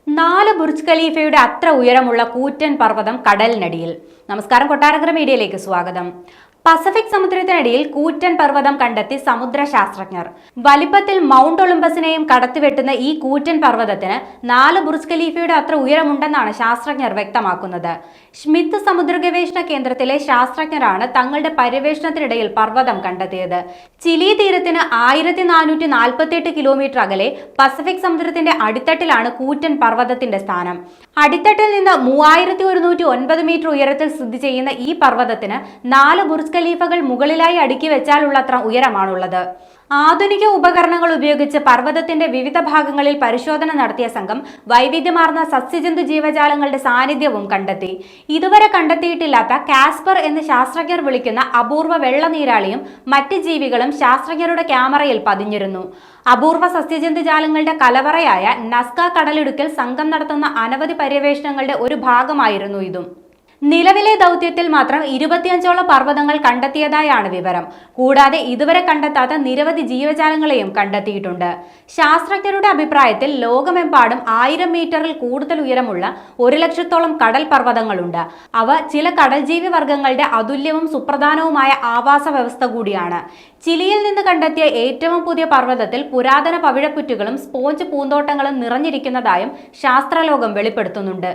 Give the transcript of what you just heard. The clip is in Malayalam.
4 ബുർജ് ഖലീഫയുടെ അത്ര ഉയരമുള്ള കൂറ്റൻ പർവ്വതം കടലിനടിയിൽ. നമസ്കാരം, കൊട്ടാരക്കര മീഡിയയിലേക്ക് സ്വാഗതം. പസഫിക് സമുദ്രത്തിനടിയിൽ കൂറ്റൻ പർവ്വതം കണ്ടെത്തി സമുദ്ര ശാസ്ത്രജ്ഞർ. വലിപ്പത്തിൽ മൗണ്ട് ഒളിമ്പസിനെയും കടത്തിവെട്ടുന്ന ഈ കൂറ്റൻ പർവ്വതത്തിന് 4 ബുർജ് ഖലീഫയുടെ അത്ര ഉയരമുണ്ടെന്നാണ് ശാസ്ത്രജ്ഞർ വ്യക്തമാക്കുന്നത്. സ്മിത്ത് സമുദ്ര ഗവേഷണ കേന്ദ്രത്തിലെ ശാസ്ത്രജ്ഞരാണ് തങ്ങളുടെ പര്യവേഷണത്തിനിടയിൽ പർവ്വതം കണ്ടെത്തിയത്. ചിലി തീരത്തിന് 1448 കിലോമീറ്റർ അകലെ പസഫിക് സമുദ്രത്തിന്റെ അടിത്തട്ടിലാണ് കൂറ്റൻ പർവ്വതത്തിന്റെ സ്ഥാനം. അടിത്തട്ടിൽ നിന്ന് 3109 മീറ്റർ ഉയരത്തിൽ സ്ഥിതി ചെയ്യുന്ന ഈ പർവ്വതത്തിന് 4 ബുർജ് ഖലീഫകൾ മുകളിലായി അടുക്കി വെച്ചാലുള്ളത്ര ഉയരമാണുള്ളത്. ആധുനിക ഉപകരണങ്ങൾ ഉപയോഗിച്ച് പർവ്വതത്തിന്റെ വിവിധ ഭാഗങ്ങളിൽ പരിശോധന നടത്തിയ സംഘം വൈവിധ്യമാർന്ന സസ്യജന്തു ജീവജാലങ്ങളുടെ സാന്നിധ്യവും കണ്ടെത്തി. ഇതുവരെ കണ്ടെത്തിയിട്ടില്ലാത്ത കാസ്പർ എന്ന് ശാസ്ത്രജ്ഞർ വിളിക്കുന്ന അപൂർവ വെള്ളനീരാളിയും മറ്റ് ജീവികളും ശാസ്ത്രജ്ഞരുടെ ക്യാമറയിൽ പതിഞ്ഞിരുന്നു. അപൂർവ സസ്യജന്തുജാലങ്ങളുടെ കലവറയായ നസ്ക കടലിടുക്കിൽ സംഘം നടത്തുന്ന അനവധി പര്യവേഷണങ്ങളുടെ ഒരു ഭാഗമായിരുന്നു ഇതും. നിലവിലെ ദൗത്യത്തിൽ മാത്രം 25ഓളം പർവ്വതങ്ങൾ കണ്ടെത്തിയതായാണ് വിവരം. കൂടാതെ ഇതുവരെ കണ്ടെത്താത്ത നിരവധി ജീവജാലങ്ങളെയും കണ്ടെത്തിയിട്ടുണ്ട്. ശാസ്ത്രജ്ഞരുടെ അഭിപ്രായത്തിൽ ലോകമെമ്പാടും 1000 മീറ്ററിൽ കൂടുതൽ ഉയരമുള്ള 1,00,000ഓളം കടൽ പർവ്വതങ്ങളുണ്ട്. അവ ചില കടൽ ജീവി വർഗ്ഗങ്ങളുടെ അതുല്യവും സുപ്രധാനവുമായ ആവാസ വ്യവസ്ഥ കൂടിയാണ്. ചിലിയിൽ നിന്ന് കണ്ടെത്തിയ ഏറ്റവും പുതിയ പർവ്വതത്തിൽ പുരാതന പവിഴപ്പുറ്റുകളും സ്പോഞ്ച് പൂന്തോട്ടങ്ങളും നിറഞ്ഞിരിക്കുന്നതായും ശാസ്ത്രലോകം വെളിപ്പെടുത്തുന്നുണ്ട്.